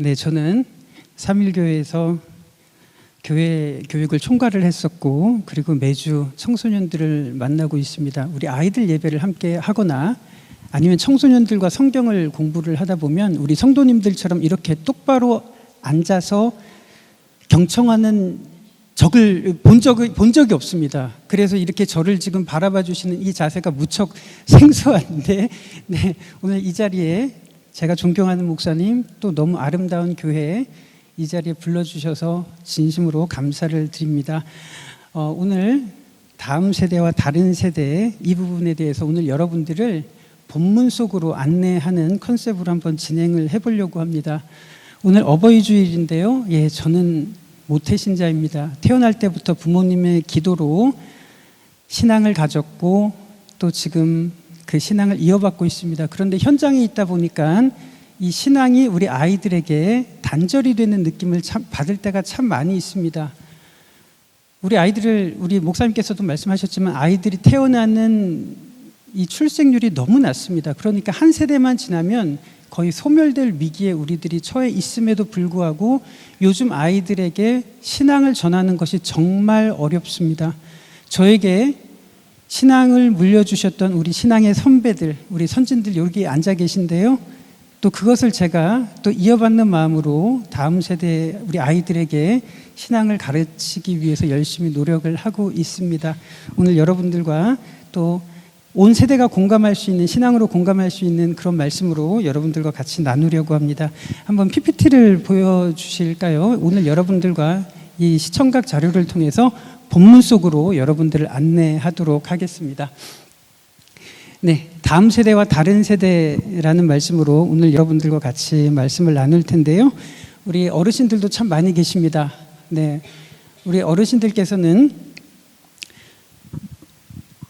네, 저는 삼일교회에서 교회 교육을 총괄을 했었고, 그리고 매주 청소년들을 만나고 있습니다. 우리 아이들 예배를 함께 하거나 아니면 청소년들과 성경을 공부를 하다 보면 우리 성도님들처럼 이렇게 똑바로 앉아서 경청하는 적을 본 적이 없습니다. 그래서 이렇게 저를 지금 바라봐 주시는 이 자세가 무척 생소한데, 네, 오늘 이 자리에 제가 존경하는 목사님, 또 너무 아름다운 교회에 이 자리에 불러주셔서 진심으로 감사를 드립니다. 오늘 다음 세대와 다른 세대 이 부분에 대해서 오늘 여러분들을 본문 속으로 안내하는 컨셉으로 한번 진행을 해보려고 합니다. 오늘 어버이 주일인데요. 예, 저는 모태신자입니다. 태어날 때부터 부모님의 기도로 신앙을 가졌고 또 지금 그 신앙을 이어받고 있습니다. 그런데 현장에 있다 보니까 이 신앙이 우리 아이들에게 단절이 되는 느낌을 받을 때가 참 많이 있습니다. 우리 목사님께서도 말씀하셨지만 아이들이 태어나는 이 출생률이 너무 낮습니다. 그러니까 한 세대만 지나면 거의 소멸될 위기에 우리들이 처해 있음에도 불구하고 요즘 아이들에게 신앙을 전하는 것이 정말 어렵습니다. 저에게 신앙을 물려주셨던 우리 신앙의 선배들, 우리 선진들 여기 앉아 계신데요. 또 그것을 제가 또 이어받는 마음으로 다음 세대 우리 아이들에게 신앙을 가르치기 위해서 열심히 노력을 하고 있습니다. 오늘 여러분들과 또 온 세대가 공감할 수 있는, 신앙으로 공감할 수 있는 그런 말씀으로 여러분들과 같이 나누려고 합니다. 한번 PPT를 보여주실까요? 오늘 여러분들과 이 시청각 자료를 통해서 본문 속으로 여러분들을 안내하도록 하겠습니다. 네, 다음 세대와 다른 세대라는 말씀으로 오늘 여러분들과 같이 말씀을 나눌 텐데요. 우리 어르신들도 참 많이 계십니다. 네, 우리 어르신들께서는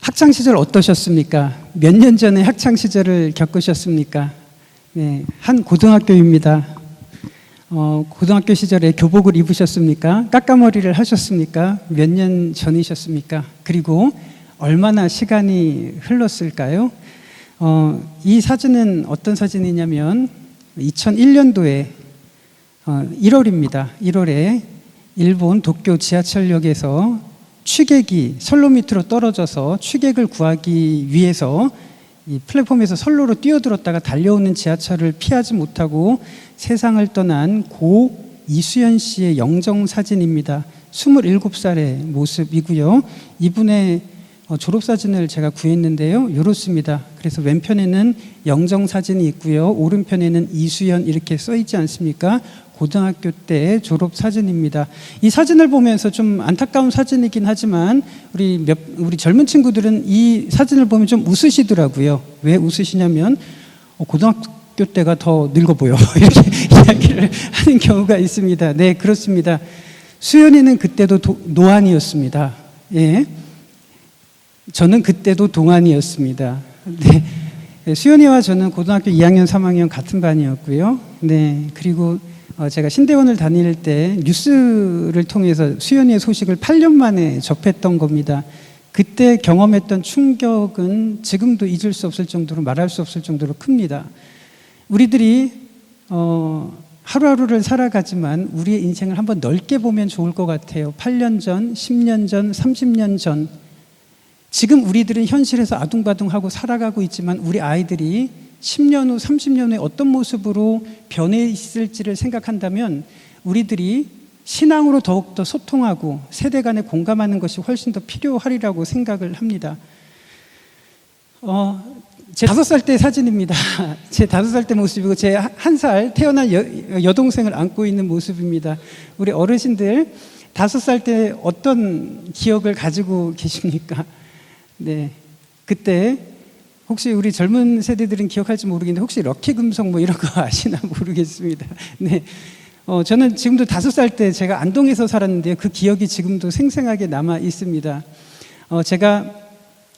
학창시절 어떠셨습니까? 몇 년 전에 학창시절을 겪으셨습니까? 네, 한 고등학교입니다. 고등학교 시절에 교복을 입으셨습니까? 까까머리를 하셨습니까? 몇 년 전이셨습니까? 그리고 얼마나 시간이 흘렀을까요? 이 사진은 어떤 사진이냐면 2001년도에 1월입니다. 1월에 일본 도쿄 지하철역에서 취객이 선로 밑으로 떨어져서 취객을 구하기 위해서 이 플랫폼에서 선로로 뛰어들었다가 달려오는 지하철을 피하지 못하고 세상을 떠난 고 이수연 씨의 영정사진입니다. 27살의 모습이고요. 이분의 졸업사진을 제가 구했는데요. 이렇습니다. 그래서 왼편에는 영정사진이 있고요. 오른편에는 이수연 이렇게 써있지 않습니까? 고등학교 때 졸업사진입니다. 이 사진을 보면서 좀 안타까운 사진이긴 하지만 우리 젊은 친구들은 이 사진을 보면 좀 웃으시더라고요. 왜 웃으시냐면 고등학교 때가 더 늙어 보여 이렇게 이야기를 하는 경우가 있습니다. 네, 그렇습니다. 수연이는 그때도 노안이었습니다. 예, 저는 그때도 동안이었습니다. 네, 수연이와 저는 고등학교 2학년, 3학년 같은 반이었고요. 네, 그리고 제가 신대원을 다닐 때 뉴스를 통해서 수연이의 소식을 8년 만에 접했던 겁니다. 그때 경험했던 충격은 지금도 잊을 수 없을 정도로, 말할 수 없을 정도로 큽니다. 우리들이 하루하루를 살아가지만 우리의 인생을 한번 넓게 보면 좋을 것 같아요. 8년 전, 10년 전, 30년 전. 지금 우리들은 현실에서 아둥바둥하고 살아가고 있지만 우리 아이들이 10년 후, 30년 후에 어떤 모습으로 변해 있을지를 생각한다면 우리들이 신앙으로 더욱더 소통하고 세대 간에 공감하는 것이 훨씬 더 필요하리라고 생각을 합니다. 제 5살 때 사진입니다. 제 5살 때 모습이고 제 1살 태어난 여동생을 안고 있는 모습입니다. 우리 어르신들 5살 때 어떤 기억을 가지고 계십니까? 네, 그때 혹시 우리 젊은 세대들은 기억할지 모르겠는데 혹시 럭키 금속 뭐 이런 거 아시나 모르겠습니다. 네, 저는 지금도 5살 때 제가 안동에서 살았는데요. 그 기억이 지금도 생생하게 남아 있습니다. 제가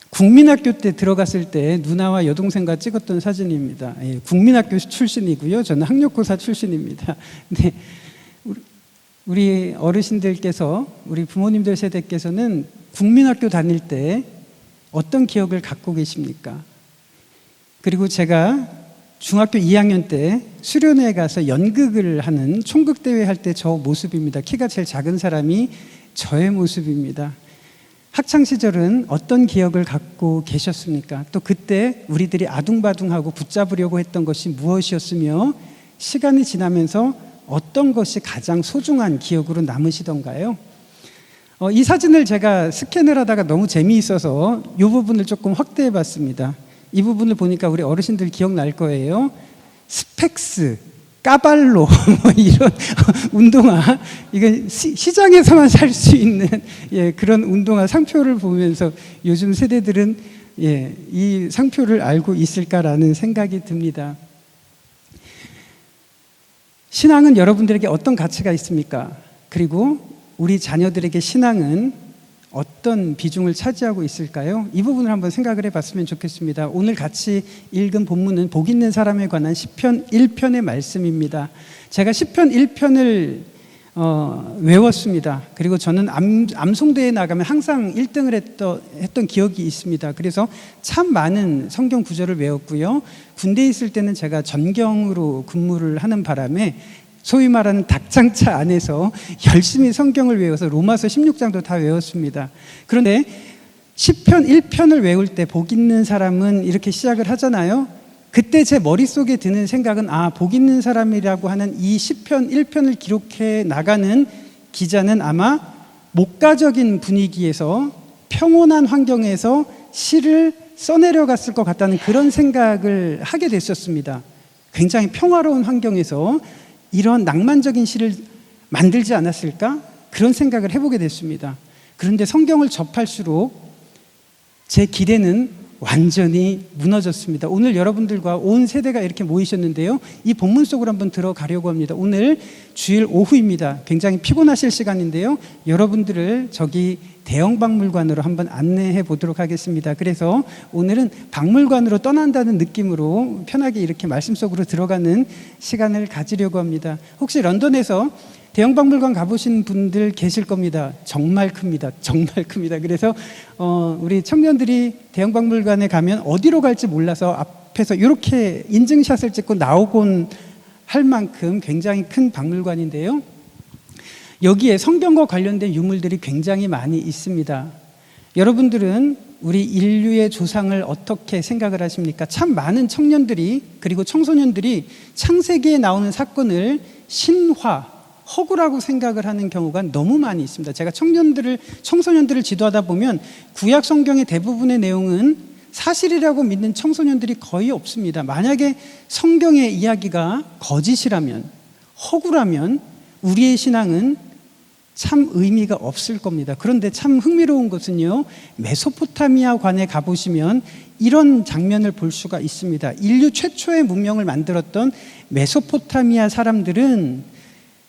국민학교 때 들어갔을 때 누나와 여동생과 찍었던 사진입니다. 예, 국민학교 출신이고요. 저는 학력고사 출신입니다. 네, 우리 어르신들께서, 우리 부모님들 세대께서는 국민학교 다닐 때 어떤 기억을 갖고 계십니까? 그리고 제가 중학교 2학년 때 수련회에 가서 연극을 하는 총극대회 할 때 저 모습입니다. 키가 제일 작은 사람이 저의 모습입니다. 학창시절은 어떤 기억을 갖고 계셨습니까? 또 그때 우리들이 아둥바둥하고 붙잡으려고 했던 것이 무엇이었으며 시간이 지나면서 어떤 것이 가장 소중한 기억으로 남으시던가요? 이 사진을 제가 스캔을 하다가 너무 재미있어서 이 부분을 조금 확대해 봤습니다. 이 부분을 보니까 우리 어르신들 기억날 거예요. 스펙스, 까발로 이런 운동화, 이게 시장에서만 살 수 있는 그런 운동화 상표를 보면서 요즘 세대들은 이 상표를 알고 있을까라는 생각이 듭니다. 신앙은 여러분들에게 어떤 가치가 있습니까? 그리고 우리 자녀들에게 신앙은 어떤 비중을 차지하고 있을까요? 이 부분을 한번 생각을 해봤으면 좋겠습니다. 오늘 같이 읽은 본문은 복 있는 사람에 관한 시편 1편의 말씀입니다. 제가 시편 1편을 외웠습니다. 그리고 저는 암송대에 나가면 항상 1등을 했던 기억이 있습니다. 그래서 참 많은 성경 구절을 외웠고요. 군대에 있을 때는 제가 전경으로 근무를 하는 바람에 소위 말하는 닭장차 안에서 열심히 성경을 외워서 로마서 16장도 다 외웠습니다. 그런데 시편 1편을 외울 때 복 있는 사람은 이렇게 시작을 하잖아요. 그때 제 머릿속에 드는 생각은 복 있는 사람이라고 하는 이 시편 1편을 기록해 나가는 기자는 아마 목가적인 분위기에서 평온한 환경에서 시를 써내려갔을 것 같다는 그런 생각을 하게 됐었습니다. 굉장히 평화로운 환경에서 이런 낭만적인 시를 만들지 않았을까? 그런 생각을 해보게 됐습니다. 그런데 성경을 접할수록 제 기대는 완전히 무너졌습니다. 오늘 여러분들과 온 세대가 이렇게 모이셨는데요. 이 본문 속으로 한번 들어가려고 합니다. 오늘 주일 오후입니다. 굉장히 피곤하실 시간인데요. 여러분들을 저기 대형박물관으로 한번 안내해 보도록 하겠습니다. 그래서 오늘은 박물관으로 떠난다는 느낌으로 편하게 이렇게 말씀 속으로 들어가는 시간을 가지려고 합니다. 혹시 런던에서 대형박물관 가보신 분들 계실 겁니다. 정말 큽니다. 정말 큽니다. 그래서 우리 청년들이 대형박물관에 가면 어디로 갈지 몰라서 앞에서 이렇게 인증샷을 찍고 나오곤 할 만큼 굉장히 큰 박물관인데요. 여기에 성경과 관련된 유물들이 굉장히 많이 있습니다. 여러분들은 우리 인류의 조상을 어떻게 생각을 하십니까? 참 많은 청년들이 그리고 청소년들이 창세기에 나오는 사건을 신화, 허구라고 생각을 하는 경우가 너무 많이 있습니다. 제가 청소년들을 지도하다 보면 구약 성경의 대부분의 내용은 사실이라고 믿는 청소년들이 거의 없습니다. 만약에 성경의 이야기가 거짓이라면, 허구라면 우리의 신앙은 참 의미가 없을 겁니다. 그런데 참 흥미로운 것은요, 메소포타미아 관에 가보시면 이런 장면을 볼 수가 있습니다. 인류 최초의 문명을 만들었던 메소포타미아 사람들은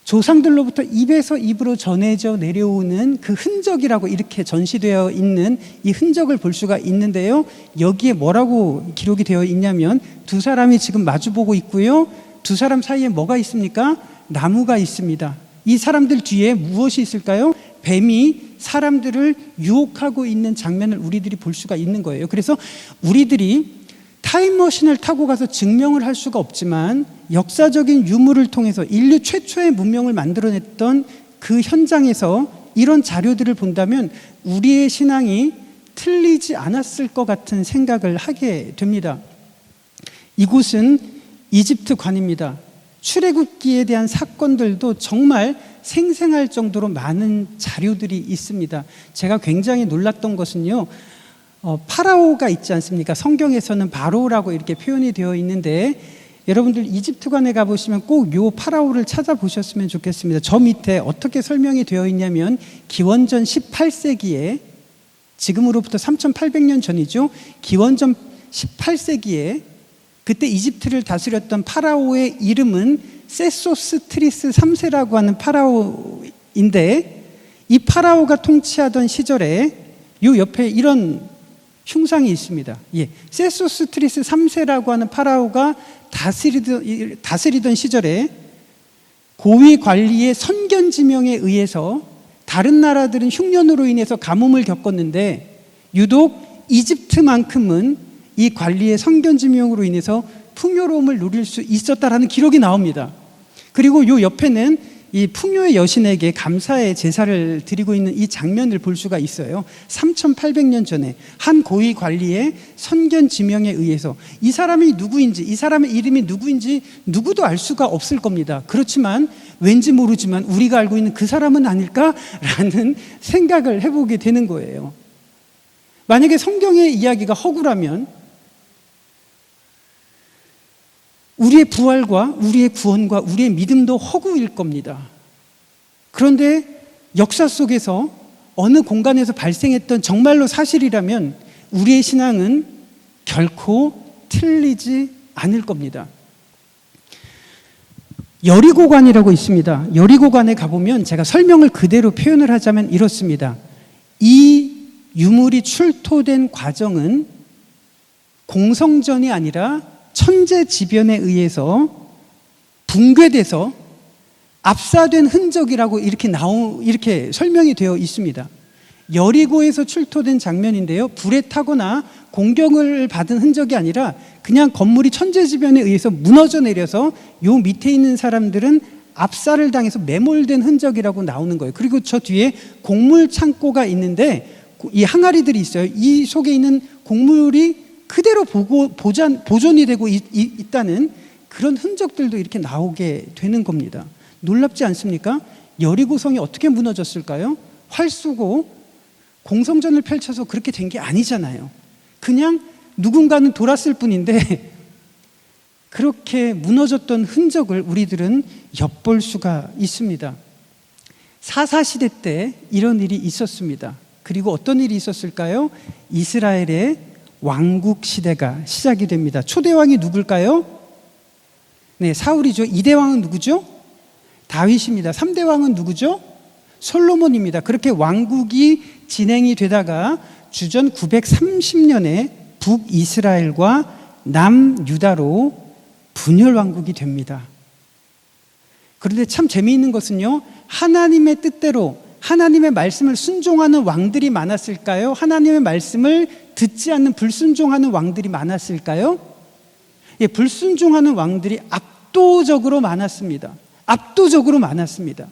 조상들로부터 입에서 입으로 전해져 내려오는 그 흔적이라고 이렇게 전시되어 있는 이 흔적을 볼 수가 있는데요. 여기에 뭐라고 기록이 되어 있냐면 두 사람이 지금 마주보고 있고요. 두 사람 사이에 뭐가 있습니까? 나무가 있습니다. 이 사람들 뒤에 무엇이 있을까요? 뱀이 사람들을 유혹하고 있는 장면을 우리들이 볼 수가 있는 거예요. 그래서 우리들이 타임머신을 타고 가서 증명을 할 수가 없지만 역사적인 유물을 통해서 인류 최초의 문명을 만들어냈던 그 현장에서 이런 자료들을 본다면 우리의 신앙이 틀리지 않았을 것 같은 생각을 하게 됩니다. 이곳은 이집트 관입니다. 출애굽기에 대한 사건들도 정말 생생할 정도로 많은 자료들이 있습니다. 제가 굉장히 놀랐던 것은요, 파라오가 있지 않습니까? 성경에서는 바로라고 이렇게 표현이 되어 있는데 여러분들 이집트관에 가보시면 꼭 요 파라오를 찾아보셨으면 좋겠습니다. 저 밑에 어떻게 설명이 되어 있냐면 기원전 18세기에 지금으로부터 3800년 전이죠. 기원전 18세기에 그때 이집트를 다스렸던 파라오의 이름은 세소스트리스 3세라고 하는 파라오인데 이 파라오가 통치하던 시절에 요 옆에 이런 흉상이 있습니다. 세소스트리스 3세라고 하는 파라오가 다스리던 시절에 고위 관리의 선견지명에 의해서 다른 나라들은 흉년으로 인해서 가뭄을 겪었는데 유독 이집트만큼은 이 관리의 선견지명으로 인해서 풍요로움을 누릴 수 있었다라는 기록이 나옵니다. 그리고 요 옆에는 이 풍요의 여신에게 감사의 제사를 드리고 있는 이 장면을 볼 수가 있어요. 3800년 전에 한 고위 관리의 선견 지명에 의해서 이 사람이 누구인지, 이 사람의 이름이 누구인지 누구도 알 수가 없을 겁니다. 그렇지만 왠지 모르지만 우리가 알고 있는 그 사람은 아닐까라는 생각을 해보게 되는 거예요. 만약에 성경의 이야기가 허구라면 우리의 부활과 우리의 구원과 우리의 믿음도 허구일 겁니다. 그런데 역사 속에서 어느 공간에서 발생했던 정말로 사실이라면 우리의 신앙은 결코 틀리지 않을 겁니다. 여리고관이라고 있습니다. 여리고관에 가보면 제가 설명을 그대로 표현을 하자면 이렇습니다. 이 유물이 출토된 과정은 공성전이 아니라 천재지변에 의해서 붕괴돼서 압사된 흔적이라고 이렇게 설명이 되어 있습니다. 여리고에서 출토된 장면인데요. 불에 타거나 공격을 받은 흔적이 아니라 그냥 건물이 천재지변에 의해서 무너져 내려서 요 밑에 있는 사람들은 압사를 당해서 매몰된 흔적이라고 나오는 거예요. 그리고 저 뒤에 곡물 창고가 있는데 이 항아리들이 있어요. 이 속에 있는 곡물이 그대로 보존이 되고 있다는 그런 흔적들도 이렇게 나오게 되는 겁니다. 놀랍지 않습니까? 여리고성이 어떻게 무너졌을까요? 활 쏘고 공성전을 펼쳐서 그렇게 된 게 아니잖아요. 그냥 누군가는 돌았을 뿐인데 그렇게 무너졌던 흔적을 우리들은 엿볼 수가 있습니다. 사사시대 때 이런 일이 있었습니다. 그리고 어떤 일이 있었을까요? 이스라엘의 왕국 시대가 시작이 됩니다. 초대왕이 누굴까요? 네, 사울이죠. 2대 왕은 누구죠? 다윗입니다. 3대 왕은 누구죠? 솔로몬입니다. 그렇게 왕국이 진행이 되다가 주전 930년에 북이스라엘과 남유다로 분열 왕국이 됩니다. 그런데 참 재미있는 것은요, 하나님의 뜻대로 하나님의 말씀을 순종하는 왕들이 많았을까요? 하나님의 말씀을 듣지 않는 불순종하는 왕들이 많았을까요? 예, 불순종하는 왕들이 압도적으로 많았습니다. 압도적으로 많았습니다.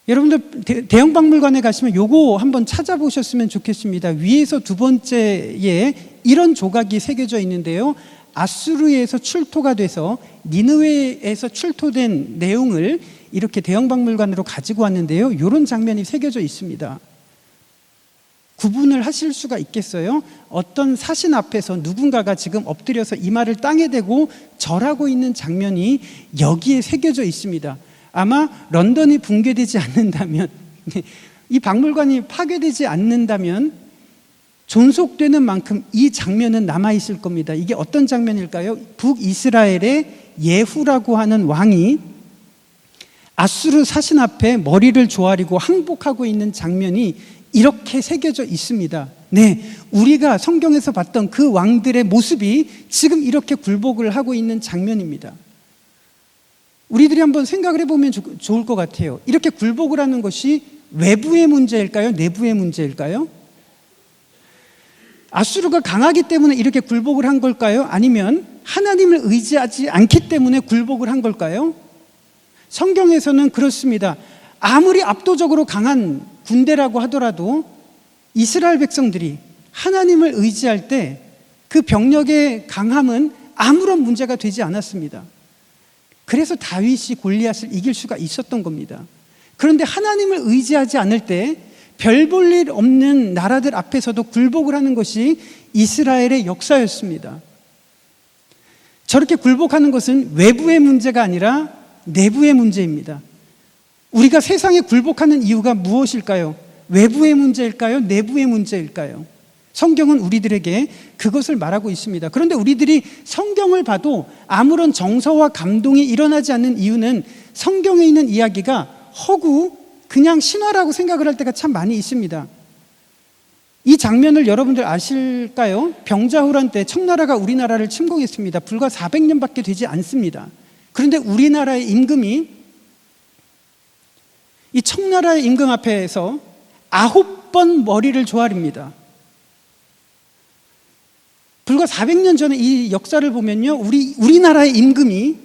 여러분들 대형 박물관에 가시면 요거 한번 찾아보셨으면 좋겠습니다. 위에서 두 번째에 이런 조각이 새겨져 있는데요. 아수르에서 출토가 돼서 니느웨에서 출토된 내용을 이렇게 대형 박물관으로 가지고 왔는데요. 이런 장면이 새겨져 있습니다. 구분을 하실 수가 있겠어요? 어떤 사신 앞에서 누군가가 지금 엎드려서 이마를 땅에 대고 절하고 있는 장면이 여기에 새겨져 있습니다. 아마 런던이 붕괴되지 않는다면, 이 박물관이 파괴되지 않는다면 존속되는 만큼 이 장면은 남아있을 겁니다. 이게 어떤 장면일까요? 북이스라엘의 예후라고 하는 왕이 아수르 사신 앞에 머리를 조아리고 항복하고 있는 장면이 이렇게 새겨져 있습니다. 네, 우리가 성경에서 봤던 그 왕들의 모습이 지금 이렇게 굴복을 하고 있는 장면입니다. 우리들이 한번 생각을 해보면 좋을 것 같아요. 이렇게 굴복을 하는 것이 외부의 문제일까요? 내부의 문제일까요? 아수르가 강하기 때문에 이렇게 굴복을 한 걸까요? 아니면 하나님을 의지하지 않기 때문에 굴복을 한 걸까요? 성경에서는 그렇습니다. 아무리 압도적으로 강한 군대라고 하더라도 이스라엘 백성들이 하나님을 의지할 때 그 병력의 강함은 아무런 문제가 되지 않았습니다. 그래서 다윗이 골리앗을 이길 수가 있었던 겁니다. 그런데 하나님을 의지하지 않을 때 별 볼 일 없는 나라들 앞에서도 굴복을 하는 것이 이스라엘의 역사였습니다. 저렇게 굴복하는 것은 외부의 문제가 아니라 내부의 문제입니다. 우리가 세상에 굴복하는 이유가 무엇일까요? 외부의 문제일까요? 내부의 문제일까요? 성경은 우리들에게 그것을 말하고 있습니다. 그런데 우리들이 성경을 봐도 아무런 정서와 감동이 일어나지 않는 이유는 성경에 있는 이야기가 허구, 그냥 신화라고 생각을 할 때가 참 많이 있습니다. 이 장면을 여러분들 아실까요? 병자호란 때 청나라가 우리나라를 침공했습니다. 불과 400년밖에 되지 않습니다. 그런데 우리나라의 임금이 이 청나라의 임금 앞에서 9번 머리를 조아립니다. 불과 400년 전에 이 역사를 보면요, 우리나라의 임금이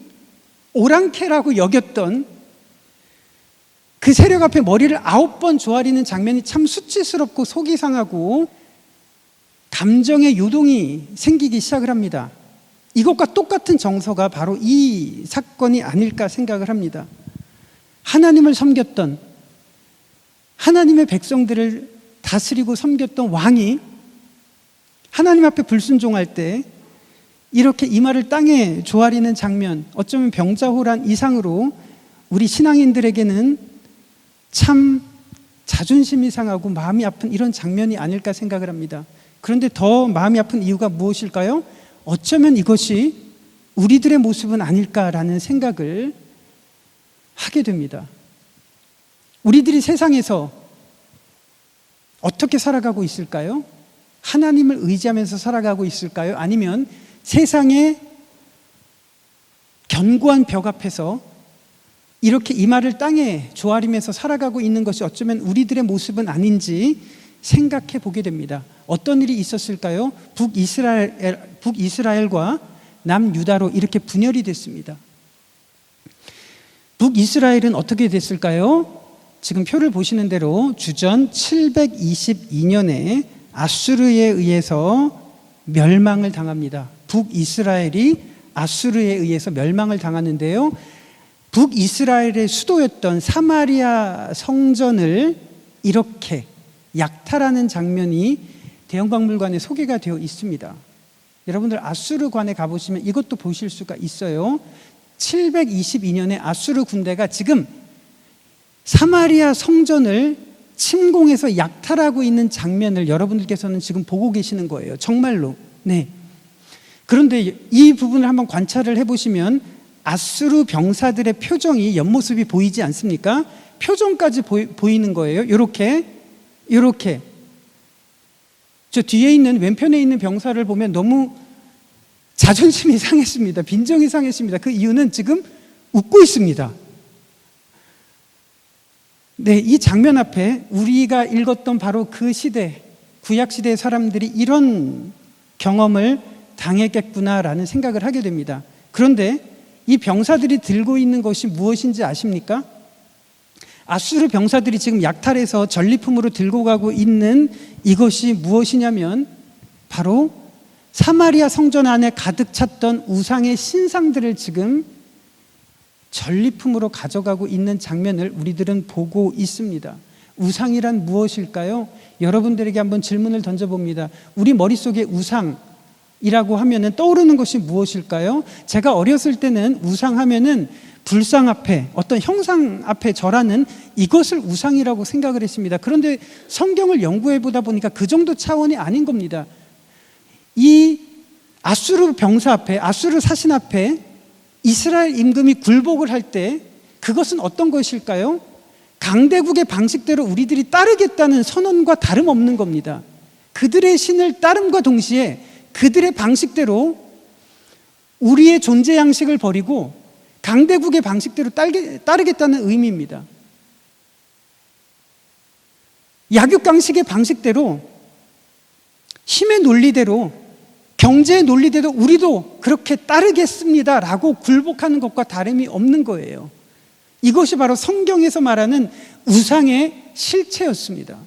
오랑캐라고 여겼던 그 세력 앞에 머리를 9번 조아리는 장면이 참 수치스럽고 속이 상하고 감정의 요동이 생기기 시작을 합니다. 이것과 똑같은 정서가 바로 이 사건이 아닐까 생각을 합니다. 하나님을 섬겼던, 하나님의 백성들을 다스리고 섬겼던 왕이 하나님 앞에 불순종할 때 이렇게 이마를 땅에 조아리는 장면, 어쩌면 병자호란 이상으로 우리 신앙인들에게는 참 자존심이 상하고 마음이 아픈 이런 장면이 아닐까 생각을 합니다. 그런데 더 마음이 아픈 이유가 무엇일까요? 어쩌면 이것이 우리들의 모습은 아닐까라는 생각을 하게 됩니다. 우리들이 세상에서 어떻게 살아가고 있을까요? 하나님을 의지하면서 살아가고 있을까요? 아니면 세상의 견고한 벽 앞에서 이렇게 이마를 땅에 조아리면서 살아가고 있는 것이 어쩌면 우리들의 모습은 아닌지 생각해 보게 됩니다. 어떤 일이 있었을까요? 북이스라엘과 남유다로 이렇게 분열이 됐습니다. 북이스라엘은 어떻게 됐을까요? 지금 표를 보시는 대로 주전 722년에 아수르에 의해서 멸망을 당합니다. 북이스라엘이 아수르에 의해서 멸망을 당하는데요, 북이스라엘의 수도였던 사마리아 성전을 이렇게 약탈하는 장면이 대형박물관에 소개가 되어 있습니다. 여러분들 아수르관에 가보시면 이것도 보실 수가 있어요. 722년에 아수르 군대가 지금 사마리아 성전을 침공해서 약탈하고 있는 장면을 여러분들께서는 지금 보고 계시는 거예요. 정말로. 네. 그런데 이 부분을 한번 관찰을 해보시면 아수르 병사들의 표정이 옆모습이 보이지 않습니까? 표정까지 보이는 거예요. 이렇게 저 뒤에 있는 왼편에 있는 병사를 보면 너무 자존심이 상했습니다. 빈정이 상했습니다. 그 이유는 지금 웃고 있습니다. 네, 이 장면 앞에 우리가 읽었던 바로 그 시대, 구약시대의 사람들이 이런 경험을 당했겠구나라는 생각을 하게 됩니다. 그런데 이 병사들이 들고 있는 것이 무엇인지 아십니까? 아수르 병사들이 지금 약탈해서 전리품으로 들고 가고 있는 이것이 무엇이냐면 바로 사마리아 성전 안에 가득 찼던 우상의 신상들을 지금 전리품으로 가져가고 있는 장면을 우리들은 보고 있습니다. 우상이란 무엇일까요? 여러분들에게 한번 질문을 던져봅니다. 우리 머릿속에 우상이라고 하면 떠오르는 것이 무엇일까요? 제가 어렸을 때는 우상하면은 불상 앞에 어떤 형상 앞에 절하는 이것을 우상이라고 생각을 했습니다. 그런데 성경을 연구해 보다 보니까 그 정도 차원이 아닌 겁니다. 이 아수르 병사 앞에, 아수르 사신 앞에 이스라엘 임금이 굴복을 할 때 그것은 어떤 것일까요? 강대국의 방식대로 우리들이 따르겠다는 선언과 다름없는 겁니다. 그들의 신을 따름과 동시에 그들의 방식대로 우리의 존재 양식을 버리고 강대국의 방식대로 따르겠다는 의미입니다. 약육강식의 방식대로, 힘의 논리대로, 경제의 논리대로 우리도 그렇게 따르겠습니다라고 굴복하는 것과 다름이 없는 거예요. 이것이 바로 성경에서 말하는 우상의 실체였습니다.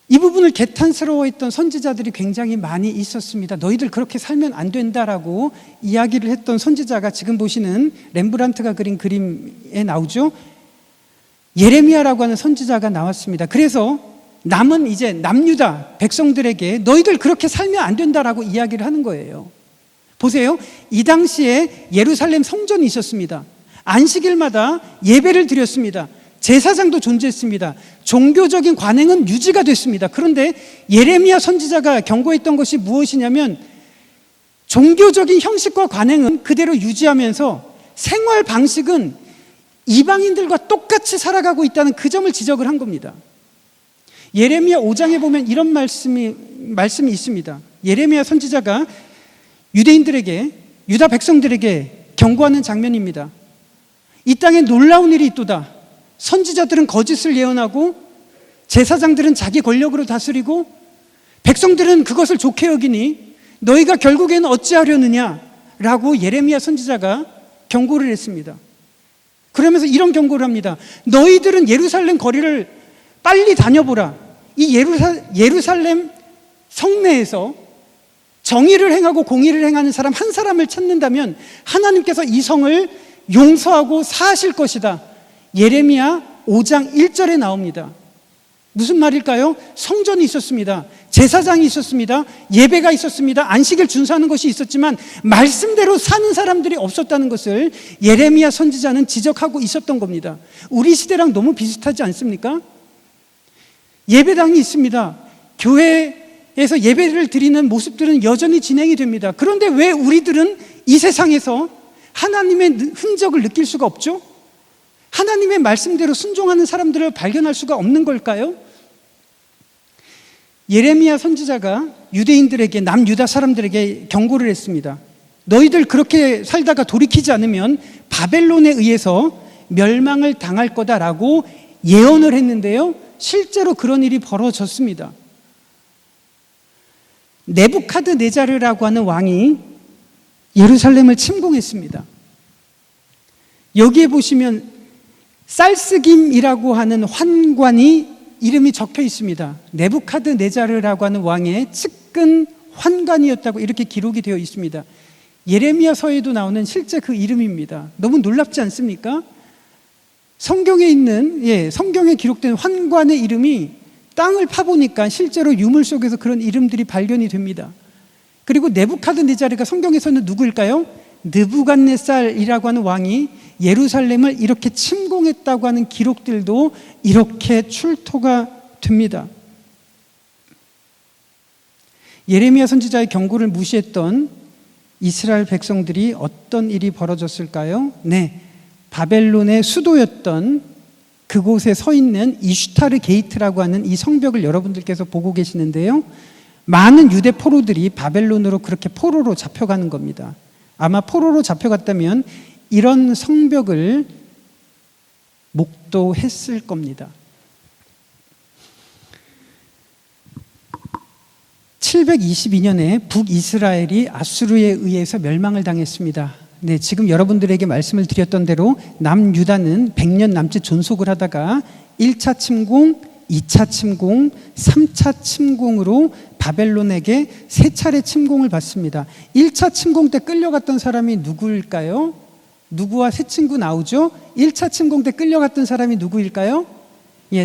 이 부분을 개탄스러워했던 선지자들이 굉장히 많이 있었습니다. 너희들 그렇게 살면 안 된다라고 이야기를 했던 선지자가 지금 보시는 렘브란트가 그린 그림에 나오죠. 예레미야라고 하는 선지자가 나왔습니다. 그래서 남은 이제 남유다 백성들에게 너희들 그렇게 살면 안 된다라고 이야기를 하는 거예요. 보세요. 이 당시에 예루살렘 성전이 있었습니다. 안식일마다 예배를 드렸습니다. 제사장도 존재했습니다. 종교적인 관행은 유지가 됐습니다. 그런데 예레미야 선지자가 경고했던 것이 무엇이냐면 종교적인 형식과 관행은 그대로 유지하면서 생활 방식은 이방인들과 똑같이 살아가고 있다는 그 점을 지적을 한 겁니다. 예레미야 5장에 보면 이런 말씀이 있습니다. 예레미야 선지자가 유대인들에게, 유다 백성들에게 경고하는 장면입니다. 이 땅에 놀라운 일이 있도다. 선지자들은 거짓을 예언하고 제사장들은 자기 권력으로 다스리고 백성들은 그것을 좋게 여기니 너희가 결국에는 어찌하려느냐 라고 예레미야 선지자가 경고를 했습니다. 그러면서 이런 경고를 합니다. 너희들은 예루살렘 거리를 빨리 다녀보라. 이 예루살렘 성내에서 정의를 행하고 공의를 행하는 사람 한 사람을 찾는다면 하나님께서 이 성을 용서하고 사하실 것이다. 예레미야 5장 1절에 나옵니다. 무슨 말일까요? 성전이 있었습니다. 제사장이 있었습니다. 예배가 있었습니다. 안식일 준수하는 것이 있었지만 말씀대로 사는 사람들이 없었다는 것을 예레미야 선지자는 지적하고 있었던 겁니다. 우리 시대랑 너무 비슷하지 않습니까? 예배당이 있습니다. 교회에서 예배를 드리는 모습들은 여전히 진행이 됩니다. 그런데 왜 우리들은 이 세상에서 하나님의 흔적을 느낄 수가 없죠? 하나님의 말씀대로 순종하는 사람들을 발견할 수가 없는 걸까요? 예레미야 선지자가 유대인들에게, 남유다 사람들에게 경고를 했습니다. 너희들 그렇게 살다가 돌이키지 않으면 바벨론에 의해서 멸망을 당할 거다라고 예언을 했는데요, 실제로 그런 일이 벌어졌습니다. 네부카드네자르라고 하는 왕이 예루살렘을 침공했습니다. 여기에 보시면 쌀스김이라고 하는 환관이 이름이 적혀 있습니다. 네부카드네자르라고 하는 왕의 측근 환관이었다고 이렇게 기록이 되어 있습니다. 예레미야서에도 나오는 실제 그 이름입니다. 너무 놀랍지 않습니까? 성경에 있는, 성경에 기록된 환관의 이름이 땅을 파보니까 실제로 유물 속에서 그런 이름들이 발견이 됩니다. 그리고 네부카드네자르가 성경에서는 누구일까요? 느부갓네살이라고 하는 왕이 예루살렘을 이렇게 침공했다고 하는 기록들도 이렇게 출토가 됩니다. 예레미야 선지자의 경고를 무시했던 이스라엘 백성들이 어떤 일이 벌어졌을까요? 바벨론의 수도였던 그곳에 서 있는 이슈타르 게이트라고 하는 이 성벽을 여러분들께서 보고 계시는데요, 많은 유대 포로들이 바벨론으로 그렇게 포로로 잡혀가는 겁니다. 아마 포로로 잡혀갔다면 이런 성벽을 목도했을 겁니다. 722년에 북이스라엘이 아수르에 의해서 멸망을 당했습니다. 지금 여러분들에게 말씀을 드렸던 대로 남유다는 100년 남짓 존속을 하다가 1차 침공, 2차 침공, 3차 침공으로 바벨론에게 3차례 침공을 받습니다. 1차 침공 때 끌려갔던 사람이 누구일까요? 누구와 세 친구 나오죠? 1차 침공 때 끌려갔던 사람이 누구일까요?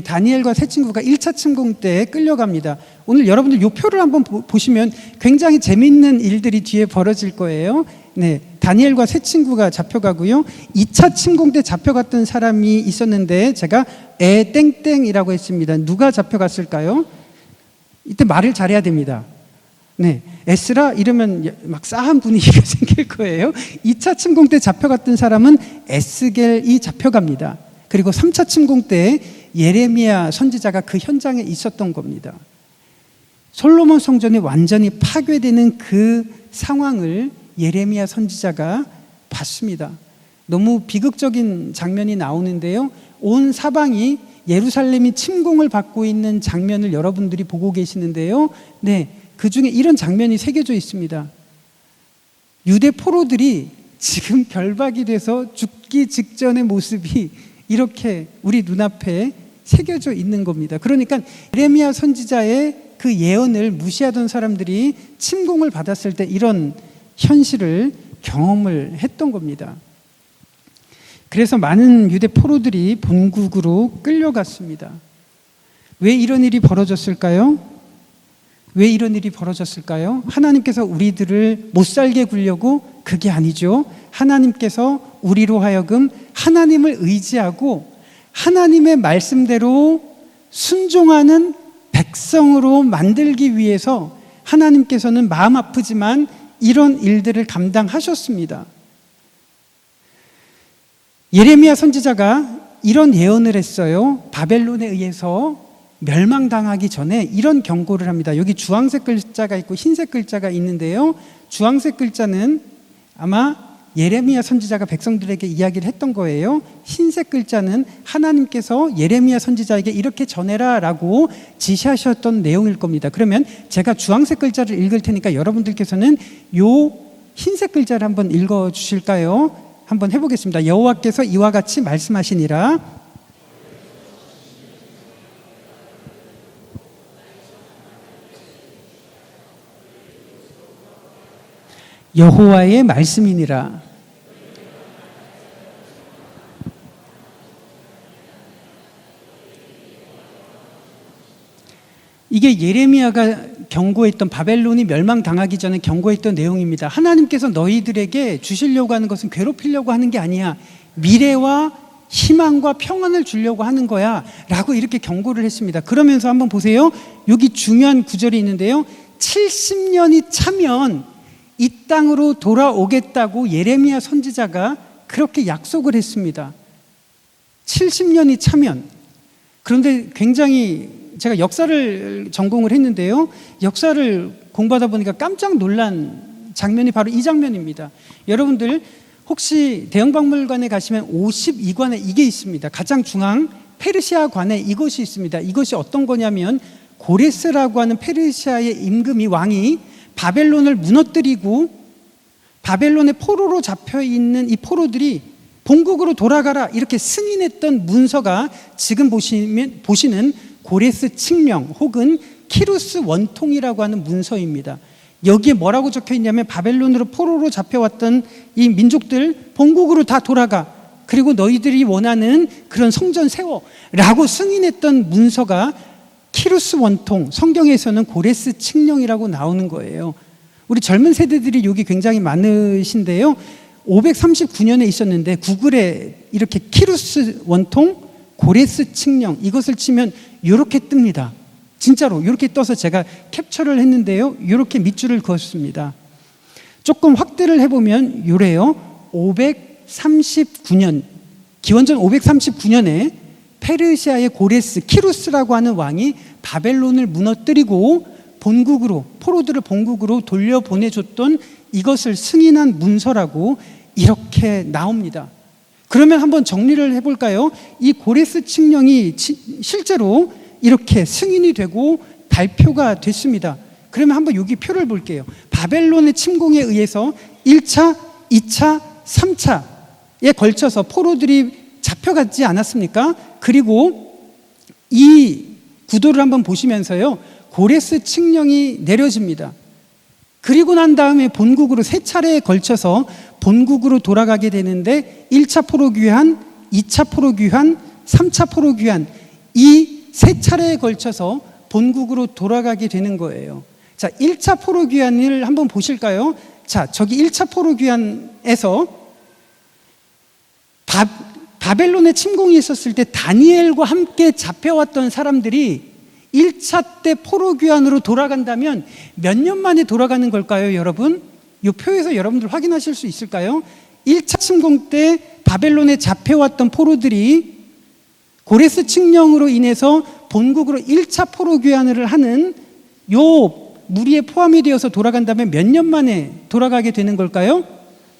다니엘과 세 친구가 1차 침공 때 끌려갑니다. 오늘 여러분들 이 표를 한번 보시면 굉장히 재미있는 일들이 뒤에 벌어질 거예요. 다니엘과 세 친구가 잡혀가고요. 2차 침공 때 잡혀갔던 사람이 있었는데 제가 땡땡이라고 했습니다. 누가 잡혀갔을까요? 이때 말을 잘해야 됩니다. 에스라 이러면 막 싸한 분위기가 생길 거예요. 2차 침공 때 잡혀갔던 사람은 에스겔이 잡혀갑니다. 그리고 3차 침공 때 예레미야 선지자가 그 현장에 있었던 겁니다. 솔로몬 성전이 완전히 파괴되는 그 상황을 예레미야 선지자가 봤습니다. 너무 비극적인 장면이 나오는데요, 온 사방이 예루살렘이 침공을 받고 있는 장면을 여러분들이 보고 계시는데요, 그 중에 이런 장면이 새겨져 있습니다. 유대 포로들이 지금 결박이 돼서 죽기 직전의 모습이 이렇게 우리 눈앞에 새겨져 있는 겁니다. 그러니까 예레미야 선지자의 그 예언을 무시하던 사람들이 침공을 받았을 때 이런 현실을 경험을 했던 겁니다. 그래서 많은 유대 포로들이 본국으로 끌려갔습니다. 왜 이런 일이 벌어졌을까요? 왜 이런 일이 벌어졌을까요? 하나님께서 우리들을 못 살게 굴려고? 그게 아니죠. 하나님께서 우리로 하여금 하나님을 의지하고 하나님의 말씀대로 순종하는 백성으로 만들기 위해서 하나님께서는 마음 아프지만 이런 일들을 감당하셨습니다. 예레미야 선지자가 이런 예언을 했어요. 바벨론에 의해서 멸망당하기 전에 이런 경고를 합니다. 여기 주황색 글자가 있고 흰색 글자가 있는데요, 주황색 글자는 아마 예레미야 선지자가 백성들에게 이야기를 했던 거예요. 흰색 글자는 하나님께서 예레미야 선지자에게 이렇게 전해라 라고 지시하셨던 내용일 겁니다. 그러면 제가 주황색 글자를 읽을 테니까 여러분들께서는 요 흰색 글자를 한번 읽어 주실까요? 한번 해보겠습니다. 여호와께서 이와 같이 말씀하시니라. 여호와의 말씀이니라. 이게 예레미야가 경고했던, 바벨론이 멸망당하기 전에 경고했던 내용입니다. 하나님께서 너희들에게 주시려고 하는 것은 괴롭히려고 하는 게 아니야. 미래와 희망과 평안을 주려고 하는 거야 라고 이렇게 경고를 했습니다. 그러면서 한번 보세요. 여기 중요한 구절이 있는데요. 70년이 차면 이 땅으로 돌아오겠다고 예레미야 선지자가 그렇게 약속을 했습니다. 70년이 차면. 그런데 굉장히 제가 역사를 전공을 했는데요. 역사를 공부하다 보니까 깜짝 놀란 장면이 바로 이 장면입니다. 여러분들 혹시 대형박물관에 가시면 52관에 이게 있습니다. 가장 중앙 페르시아 관에 이것이 있습니다. 이것이 어떤 거냐면 고레스라고 하는 페르시아의 임금이, 왕이 바벨론을 무너뜨리고 바벨론의 포로로 잡혀있는 이 포로들이 본국으로 돌아가라 이렇게 승인했던 문서가 지금 보시는 고레스 칙령 혹은 키루스 원통이라고 하는 문서입니다. 여기에 뭐라고 적혀 있냐면 바벨론으로 포로로 잡혀왔던 이 민족들 본국으로 다 돌아가, 그리고 너희들이 원하는 그런 성전 세워 라고 승인했던 문서가 키루스 원통, 성경에서는 고레스 칙령이라고 나오는 거예요. 우리 젊은 세대들이 여기 굉장히 많으신데요. 539년에 있었는데 구글에 이렇게 키루스 원통, 고레스 칙령 이것을 치면 이렇게 뜹니다. 진짜로 이렇게 떠서 제가 캡처를 했는데요. 이렇게 밑줄을 그었습니다. 조금 확대를 해보면 요래요. 539년, 기원전 539년에 페르시아의 고레스, 키루스라고 하는 왕이 바벨론을 무너뜨리고 본국으로, 포로들을 본국으로 돌려보내줬던 이것을 승인한 문서라고 이렇게 나옵니다. 그러면 한번 정리를 해볼까요? 이 고레스 칙령이 실제로 이렇게 승인이 되고 발표가 됐습니다. 그러면 한번 여기 표를 볼게요. 바벨론의 침공에 의해서 1차, 2차, 3차에 걸쳐서 포로들이 잡혀갔지 않았습니까? 그리고 이 구도를 한번 보시면서요, 고레스 칙령이 내려집니다. 그리고 난 다음에 본국으로 세 차례에 걸쳐서 본국으로 돌아가게 되는데 1차 포로 귀환, 2차 포로 귀환, 3차 포로 귀환, 이 세 차례에 걸쳐서 본국으로 돌아가게 되는 거예요. 자, 1차 포로 귀환을 한번 보실까요? 자, 저기 1차 포로 귀환에서 바벨론의 침공이 있었을 때 다니엘과 함께 잡혀왔던 사람들이 1차 때 포로 귀환으로 돌아간다면 몇 년 만에 돌아가는 걸까요, 여러분? 이 표에서 여러분들 확인하실 수 있을까요? 1차 침공 때 바벨론에 잡혀왔던 포로들이 고레스 칙령으로 인해서 본국으로 1차 포로 귀환을 하는 요 무리에 포함이 되어서 돌아간다면 몇 년 만에 돌아가게 되는 걸까요?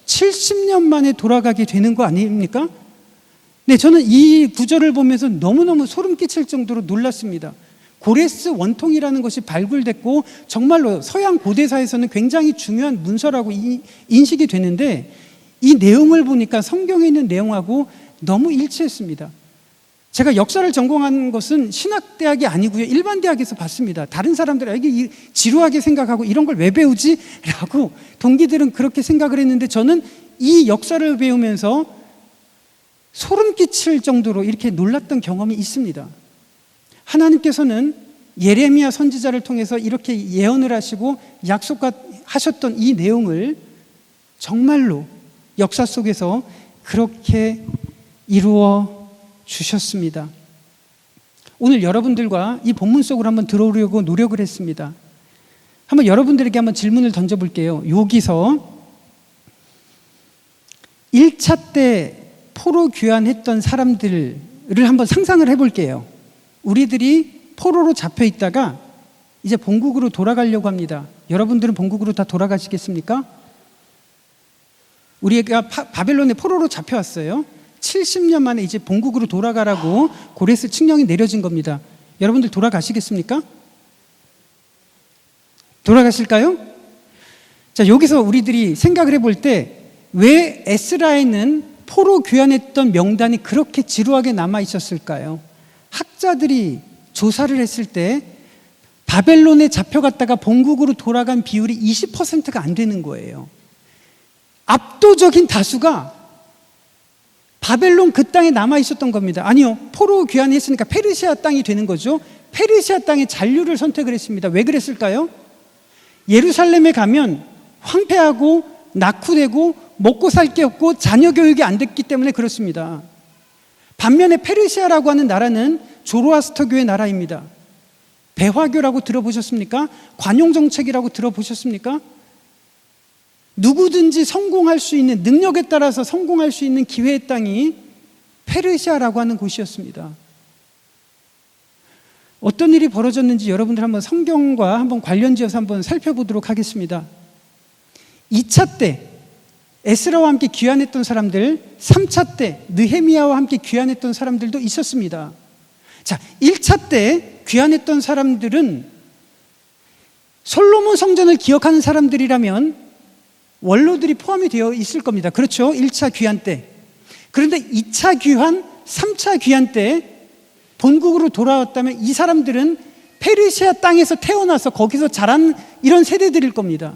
70년 만에 돌아가게 되는 거 아닙니까? 네, 저는 이 구절을 보면서 너무너무 소름 끼칠 정도로 놀랐습니다. 고레스 원통이라는 것이 발굴됐고 정말로 서양 고대사에서는 굉장히 중요한 문서라고 인식이 되는데 이 내용을 보니까 성경에 있는 내용하고 너무 일치했습니다. 제가 역사를 전공한 것은 신학대학이 아니고요, 일반 대학에서 봤습니다. 다른 사람들은 이게 지루하게 생각하고 이런 걸 왜 배우지? 라고 동기들은 그렇게 생각을 했는데 저는 이 역사를 배우면서 소름 끼칠 정도로 이렇게 놀랐던 경험이 있습니다. 하나님께서는 예레미야 선지자를 통해서 이렇게 예언을 하시고 약속하셨던 이 내용을 정말로 역사 속에서 그렇게 이루어 주셨습니다. 오늘 여러분들과 이 본문 속으로 한번 들어오려고 노력을 했습니다. 한번 여러분들에게 한번 질문을 던져볼게요. 여기서 1차 때 포로 귀환했던 사람들을 한번 상상을 해볼게요. 우리들이 포로로 잡혀 있다가 이제 본국으로 돌아가려고 합니다. 여러분들은 본국으로 다 돌아가시겠습니까? 우리가 바벨론의 포로로 잡혀왔어요. 70년 만에 이제 본국으로 돌아가라고 고레스 칙령이 내려진 겁니다. 여러분들 돌아가시겠습니까? 돌아가실까요? 자, 여기서 우리들이 생각을 해볼 때 왜 에스라에는 포로 귀환했던 명단이 그렇게 지루하게 남아 있었을까요? 학자들이 조사를 했을 때 바벨론에 잡혀갔다가 본국으로 돌아간 비율이 20%가 안 되는 거예요. 압도적인 다수가 바벨론 그 땅에 남아 있었던 겁니다. 아니요, 포로 귀환했으니까 페르시아 땅이 되는 거죠. 페르시아 땅의 잔류를 선택을 했습니다. 왜 그랬을까요? 예루살렘에 가면 황폐하고 낙후되고 먹고 살 게 없고 자녀 교육이 안 됐기 때문에 그렇습니다. 반면에 페르시아라고 하는 나라는 조로아스터교의 나라입니다. 배화교라고 들어보셨습니까? 관용정책이라고 들어보셨습니까? 누구든지 성공할 수 있는, 능력에 따라서 성공할 수 있는 기회의 땅이 페르시아라고 하는 곳이었습니다. 어떤 일이 벌어졌는지 여러분들 한번 성경과 한번 관련지어서 한번 살펴보도록 하겠습니다. 2차 때 에스라와 함께 귀환했던 사람들, 3차 때 느헤미야와 함께 귀환했던 사람들도 있었습니다. 자, 1차 때 귀환했던 사람들은 솔로몬 성전을 기억하는 사람들이라면 원로들이 포함이 되어 있을 겁니다. 그렇죠? 1차 귀환 때. 그런데 2차 귀환, 3차 귀환 때 본국으로 돌아왔다면 이 사람들은 페르시아 땅에서 태어나서 거기서 자란 이런 세대들일 겁니다.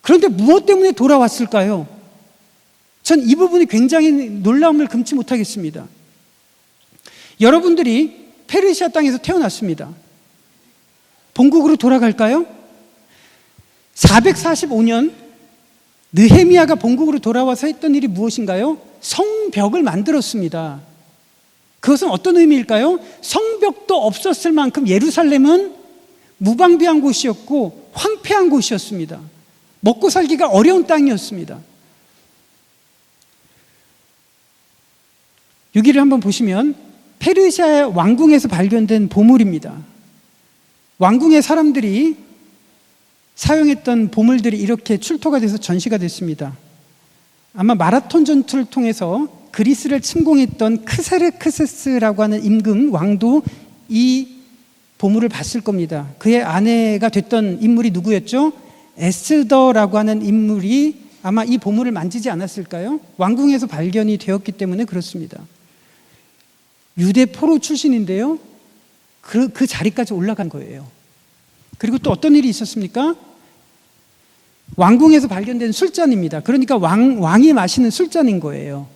그런데 무엇 때문에 돌아왔을까요? 전 이 부분이 굉장히 놀라움을 금치 못하겠습니다. 여러분들이 페르시아 땅에서 태어났습니다. 본국으로 돌아갈까요? 445년 느헤미야가 본국으로 돌아와서 했던 일이 무엇인가요? 성벽을 만들었습니다. 그것은 어떤 의미일까요? 성벽도 없었을 만큼 예루살렘은 무방비한 곳이었고 황폐한 곳이었습니다. 먹고 살기가 어려운 땅이었습니다. 여기를 한번 보시면 페르시아 왕궁에서 발견된 보물입니다. 왕궁의 사람들이 사용했던 보물들이 이렇게 출토가 돼서 전시가 됐습니다. 아마 마라톤 전투를 통해서 그리스를 침공했던 크세르크세스라고 하는 임금 왕도 이 보물을 봤을 겁니다. 그의 아내가 됐던 인물이 누구였죠? 에스더라고 하는 인물이 아마 이 보물을 만지지 않았을까요? 왕궁에서 발견이 되었기 때문에 그렇습니다. 유대 포로 출신인데요, 그 자리까지 올라간 거예요. 그리고 또 어떤 일이 있었습니까? 왕궁에서 발견된 술잔입니다. 그러니까 왕이 마시는 술잔인 거예요.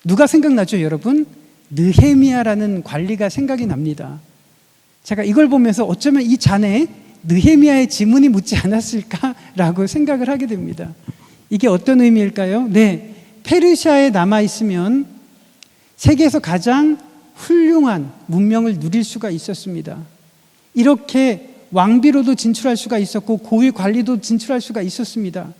누가 생각나죠, 여러분? 느헤미야라는 관리가 생각이 납니다. 제가 이걸 보면서 어쩌면 이 잔에 느헤미야의 지문이 묻지 않았을까라고 생각을 하게 됩니다. 이게 어떤 의미일까요? 네, 페르시아에 남아있으면 세계에서 가장 훌륭한 문명을 누릴 수가 있었습니다. 이렇게 왕비로도 진출할 수가 있었고 고위 관리도 진출할 수가 있었습니다.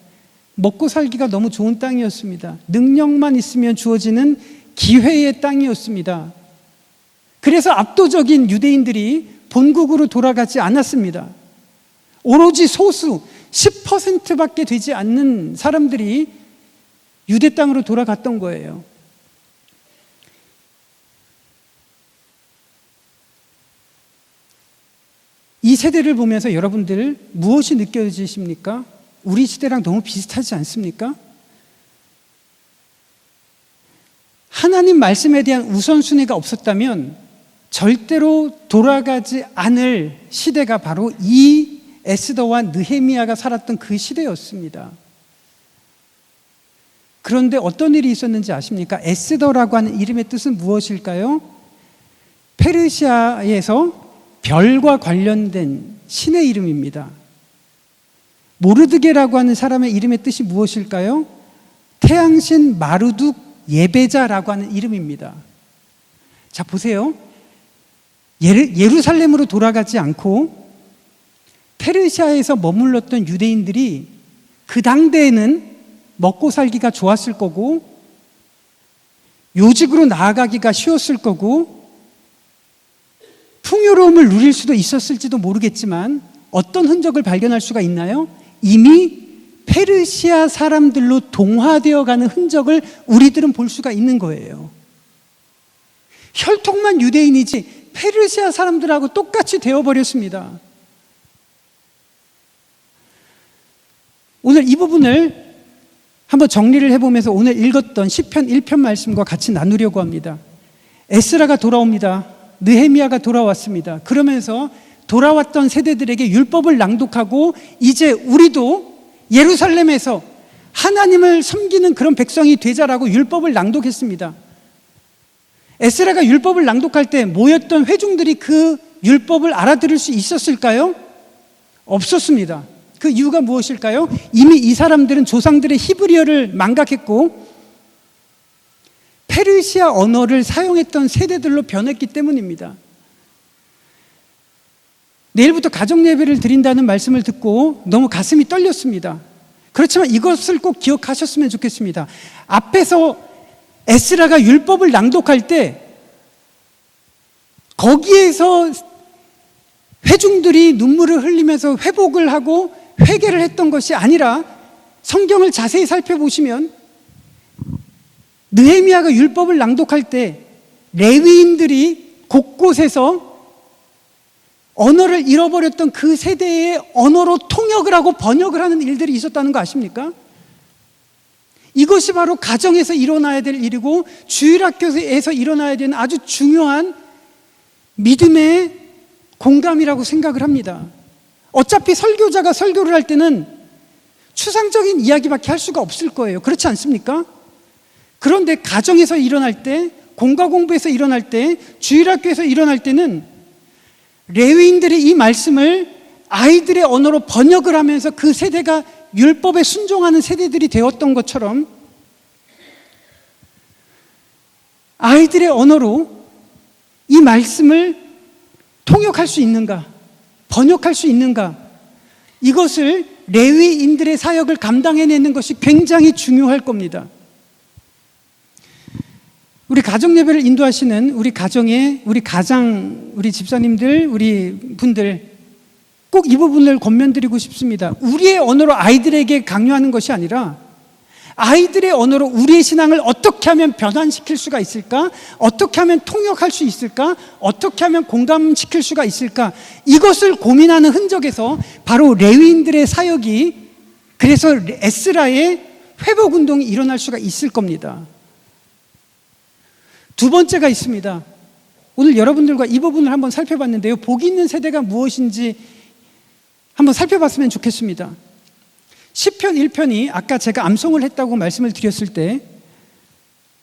먹고 살기가 너무 좋은 땅이었습니다. 능력만 있으면 주어지는 기회의 땅이었습니다. 그래서 압도적인 유대인들이 본국으로 돌아가지 않았습니다. 오로지 소수 10%밖에 되지 않는 사람들이 유대 땅으로 돌아갔던 거예요. 이 세대를 보면서 여러분들 무엇이 느껴지십니까? 우리 시대랑 너무 비슷하지 않습니까? 하나님 말씀에 대한 우선순위가 없었다면 절대로 돌아가지 않을 시대가 바로 이 에스더와 느헤미야가 살았던 그 시대였습니다. 그런데 어떤 일이 있었는지 아십니까? 에스더라고 하는 이름의 뜻은 무엇일까요? 페르시아에서 별과 관련된 신의 이름입니다. 모르드게라고 하는 사람의 이름의 뜻이 무엇일까요? 태양신 마르둑 예배자라고 하는 이름입니다. 자, 보세요. 예루살렘으로 돌아가지 않고 페르시아에서 머물렀던 유대인들이 그 당대에는 먹고 살기가 좋았을 거고 요직으로 나아가기가 쉬웠을 거고 풍요로움을 누릴 수도 있었을지도 모르겠지만 어떤 흔적을 발견할 수가 있나요? 이미 페르시아 사람들로 동화되어 가는 흔적을 우리들은 볼 수가 있는 거예요. 혈통만 유대인이지 페르시아 사람들하고 똑같이 되어버렸습니다. 오늘 이 부분을 한번 정리를 해보면서 오늘 읽었던 시편 1편 말씀과 같이 나누려고 합니다. 에스라가 돌아옵니다. 느헤미야가 돌아왔습니다. 그러면서 돌아왔던 세대들에게 율법을 낭독하고 이제 우리도 예루살렘에서 하나님을 섬기는 그런 백성이 되자라고 율법을 낭독했습니다. 에스라가 율법을 낭독할 때 모였던 회중들이 그 율법을 알아들을 수 있었을까요? 없었습니다. 그 이유가 무엇일까요? 이미 이 사람들은 조상들의 히브리어를 망각했고 페르시아 언어를 사용했던 세대들로 변했기 때문입니다. 내일부터 가정 예배를 드린다는 말씀을 듣고 너무 가슴이 떨렸습니다. 그렇지만 이것을 꼭 기억하셨으면 좋겠습니다. 앞에서 에스라가 율법을 낭독할 때 거기에서 회중들이 눈물을 흘리면서 회복을 하고 회개를 했던 것이 아니라 성경을 자세히 살펴보시면 느헤미야가 율법을 낭독할 때 레위인들이 곳곳에서 언어를 잃어버렸던 그 세대의 언어로 통역을 하고 번역을 하는 일들이 있었다는 거 아십니까? 이것이 바로 가정에서 일어나야 될 일이고 주일학교에서 일어나야 되는 아주 중요한 믿음의 공감이라고 생각을 합니다. 어차피 설교자가 설교를 할 때는 추상적인 이야기밖에 할 수가 없을 거예요. 그렇지 않습니까? 그런데 가정에서 일어날 때, 공과 공부에서 일어날 때, 주일학교에서 일어날 때는 레위인들이 이 말씀을 아이들의 언어로 번역을 하면서 그 세대가 율법에 순종하는 세대들이 되었던 것처럼 아이들의 언어로 이 말씀을 통역할 수 있는가, 번역할 수 있는가, 이것을 레위인들의 사역을 감당해내는 것이 굉장히 중요할 겁니다. 우리 가정 예배를 인도하시는 우리 가정의 우리 집사님들, 우리 분들 꼭 이 부분을 권면드리고 싶습니다. 우리의 언어로 아이들에게 강요하는 것이 아니라 아이들의 언어로 우리의 신앙을 어떻게 하면 변환시킬 수가 있을까? 어떻게 하면 통역할 수 있을까? 어떻게 하면 공감시킬 수가 있을까? 이것을 고민하는 흔적에서 바로 레위인들의 사역이, 그래서 에스라의 회복운동이 일어날 수가 있을 겁니다. 두 번째가 있습니다. 오늘 여러분들과 이 부분을 한번 살펴봤는데요. 복이 있는 세대가 무엇인지 한번 살펴봤으면 좋겠습니다. 시편 1편이 아까 제가 암송을 했다고 말씀을 드렸을 때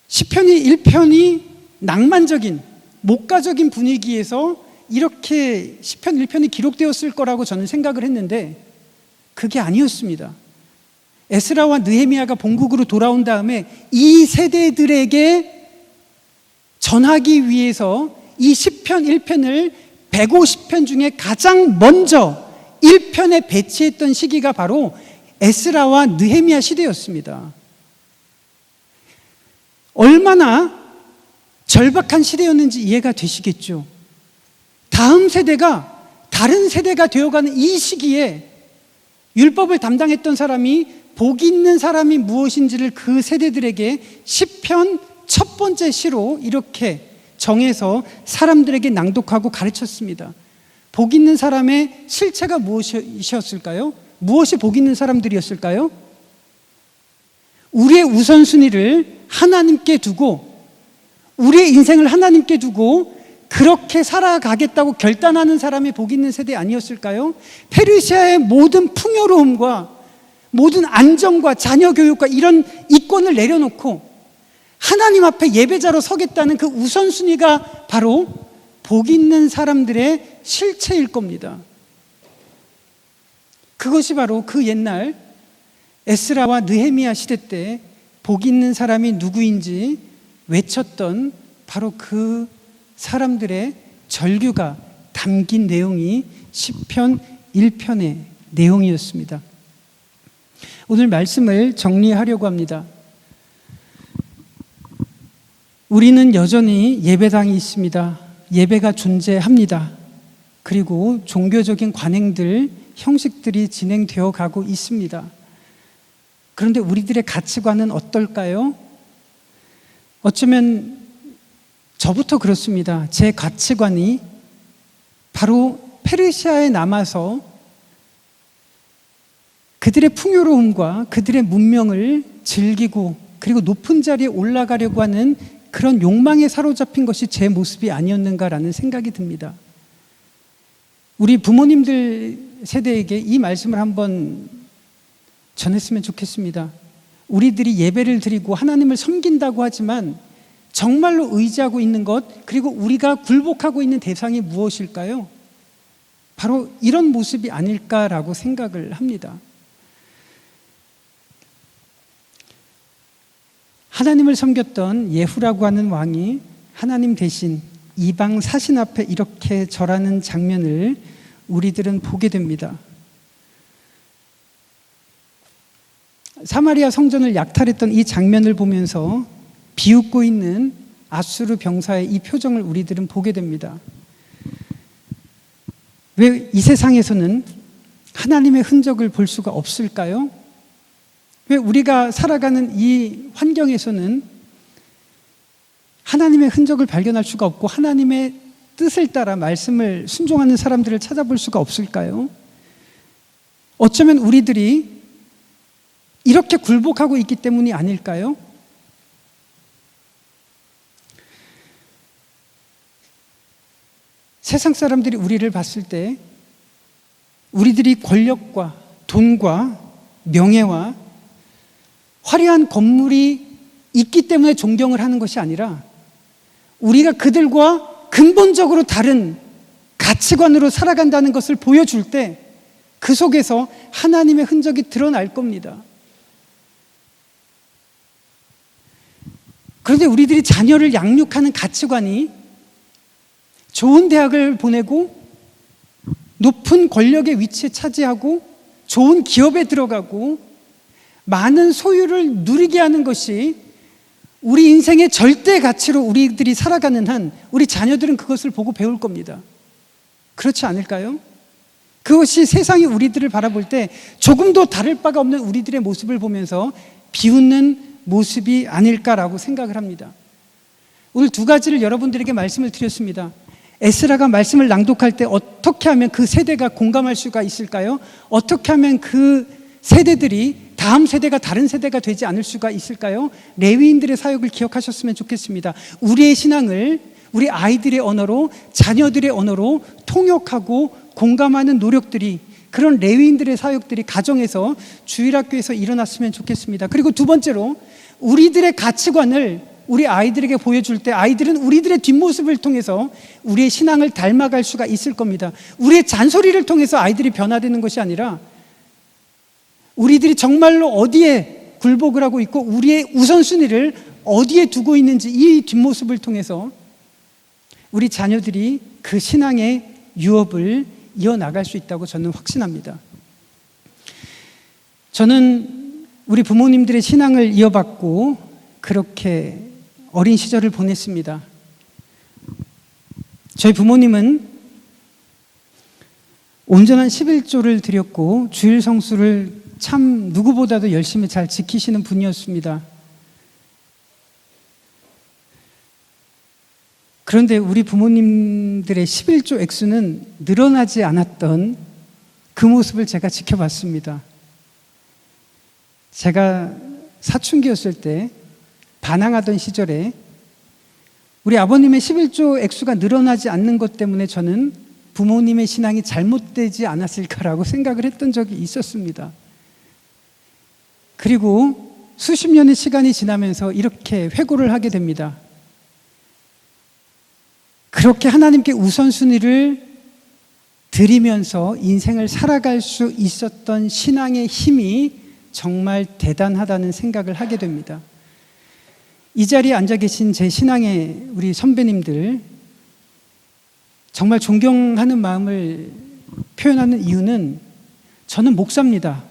시편이 1편이 낭만적인 목가적인 분위기에서 이렇게 시편 1편이 기록되었을 거라고 저는 생각을 했는데 그게 아니었습니다. 에스라와 느헤미야가 본국으로 돌아온 다음에 이 세대들에게 전하기 위해서 이 시편 1편을 150편 중에 가장 먼저 1편에 배치했던 시기가 바로 에스라와 느헤미야 시대였습니다. 얼마나 절박한 시대였는지 이해가 되시겠죠. 다음 세대가 다른 세대가 되어가는 이 시기에 율법을 담당했던 사람이 복 있는 사람이 무엇인지를 그 세대들에게 시편 첫 번째 시로 이렇게 정해서 사람들에게 낭독하고 가르쳤습니다. 복 있는 사람의 실체가 무엇이었을까요? 무엇이 복 있는 사람들이었을까요? 우리의 우선순위를 하나님께 두고 우리의 인생을 하나님께 두고 그렇게 살아가겠다고 결단하는 사람이 복 있는 세대 아니었을까요? 페르시아의 모든 풍요로움과 모든 안정과 자녀 교육과 이런 이권을 내려놓고 하나님 앞에 예배자로 서겠다는 그 우선순위가 바로 복 있는 사람들의 실체일 겁니다. 그것이 바로 그 옛날 에스라와 느헤미야 시대 때 복 있는 사람이 누구인지 외쳤던 바로 그 사람들의 절규가 담긴 내용이 시편 1편의 내용이었습니다. 오늘 말씀을 정리하려고 합니다. 우리는 여전히 예배당이 있습니다. 예배가 존재합니다. 그리고 종교적인 관행들, 형식들이 진행되어 가고 있습니다. 그런데 우리들의 가치관은 어떨까요? 어쩌면 저부터 그렇습니다. 제 가치관이 바로 페르시아에 남아서 그들의 풍요로움과 그들의 문명을 즐기고 그리고 높은 자리에 올라가려고 하는 그런 욕망에 사로잡힌 것이 제 모습이 아니었는가라는 생각이 듭니다. 우리 부모님들 세대에게 이 말씀을 한번 전했으면 좋겠습니다. 우리들이 예배를 드리고 하나님을 섬긴다고 하지만 정말로 의지하고 있는 것, 그리고 우리가 굴복하고 있는 대상이 무엇일까요? 바로 이런 모습이 아닐까라고 생각을 합니다. 하나님을 섬겼던 예후라고 하는 왕이 하나님 대신 이방 사신 앞에 이렇게 절하는 장면을 우리들은 보게 됩니다. 사마리아 성전을 약탈했던 이 장면을 보면서 비웃고 있는 아수르 병사의 이 표정을 우리들은 보게 됩니다. 왜 이 세상에서는 하나님의 흔적을 볼 수가 없을까요? 왜 우리가 살아가는 이 환경에서는 하나님의 흔적을 발견할 수가 없고 하나님의 뜻을 따라 말씀을 순종하는 사람들을 찾아볼 수가 없을까요? 어쩌면 우리들이 이렇게 굴복하고 있기 때문이 아닐까요? 세상 사람들이 우리를 봤을 때 우리들이 권력과 돈과 명예와 화려한 건물이 있기 때문에 존경을 하는 것이 아니라 우리가 그들과 근본적으로 다른 가치관으로 살아간다는 것을 보여줄 때 그 속에서 하나님의 흔적이 드러날 겁니다. 그런데 우리들이 자녀를 양육하는 가치관이 좋은 대학을 보내고 높은 권력의 위치에 차지하고 좋은 기업에 들어가고 많은 소유를 누리게 하는 것이 우리 인생의 절대 가치로 우리들이 살아가는 한 우리 자녀들은 그것을 보고 배울 겁니다. 그렇지 않을까요? 그것이 세상이 우리들을 바라볼 때 조금도 다를 바가 없는 우리들의 모습을 보면서 비웃는 모습이 아닐까라고 생각을 합니다. 오늘 두 가지를 여러분들에게 말씀을 드렸습니다. 에스라가 말씀을 낭독할 때 어떻게 하면 그 세대가 공감할 수가 있을까요? 어떻게 하면 그 세대들이 다음 세대가 다른 세대가 되지 않을 수가 있을까요? 레위인들의 사역을 기억하셨으면 좋겠습니다. 우리의 신앙을 우리 아이들의 언어로, 자녀들의 언어로 통역하고 공감하는 노력들이, 그런 레위인들의 사역들이 가정에서, 주일학교에서 일어났으면 좋겠습니다. 그리고 두 번째로 우리들의 가치관을 우리 아이들에게 보여줄 때 아이들은 우리들의 뒷모습을 통해서 우리의 신앙을 닮아갈 수가 있을 겁니다. 우리의 잔소리를 통해서 아이들이 변화되는 것이 아니라 우리들이 정말로 어디에 굴복을 하고 있고 우리의 우선순위를 어디에 두고 있는지 이 뒷모습을 통해서 우리 자녀들이 그 신앙의 유업을 이어나갈 수 있다고 저는 확신합니다. 저는 우리 부모님들의 신앙을 이어받고 그렇게 어린 시절을 보냈습니다. 저희 부모님은 온전한 11조를 드렸고 주일 성수를 참 누구보다도 열심히 잘 지키시는 분이었습니다. 그런데 우리 부모님들의 11조 액수는 늘어나지 않았던 그 모습을 제가 지켜봤습니다. 제가 사춘기였을 때 반항하던 시절에 우리 아버님의 11조 액수가 늘어나지 않는 것 때문에 저는 부모님의 신앙이 잘못되지 않았을까라고 생각을 했던 적이 있었습니다. 그리고 수십 년의 시간이 지나면서 이렇게 회고를 하게 됩니다. 그렇게 하나님께 우선순위를 드리면서 인생을 살아갈 수 있었던 신앙의 힘이 정말 대단하다는 생각을 하게 됩니다. 이 자리에 앉아 계신 제 신앙의 우리 선배님들, 정말 존경하는 마음을 표현하는 이유는 저는 목사입니다.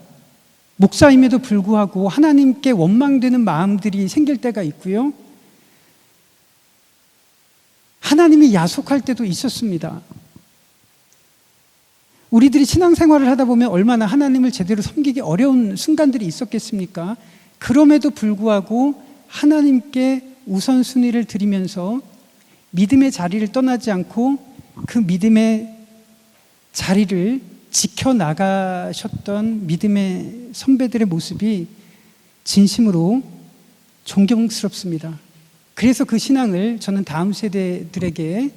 목사임에도 불구하고 하나님께 원망되는 마음들이 생길 때가 있고요. 하나님이 야속할 때도 있었습니다. 우리들이 신앙생활을 하다 보면 얼마나 하나님을 제대로 섬기기 어려운 순간들이 있었겠습니까? 그럼에도 불구하고 하나님께 우선순위를 드리면서 믿음의 자리를 떠나지 않고 그 믿음의 자리를 지켜나가셨던 믿음의 선배들의 모습이 진심으로 존경스럽습니다. 그래서 그 신앙을 저는 다음 세대들에게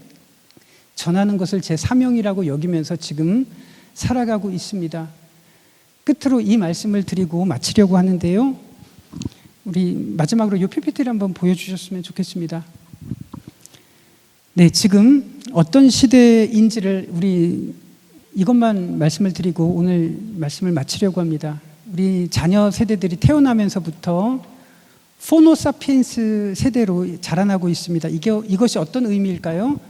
전하는 것을 제 사명이라고 여기면서 지금 살아가고 있습니다. 끝으로 이 말씀을 드리고 마치려고 하는데요. 우리 마지막으로 이 PPT를 한번 보여주셨으면 좋겠습니다. 네, 지금 어떤 시대인지를 우리 이것만 말씀을 드리고 오늘 말씀을 마치려고 합니다. 우리 자녀 세대들이 태어나면서부터 포노사피엔스 세대로 자라나고 있습니다. 이것이 어떤 의미일까요?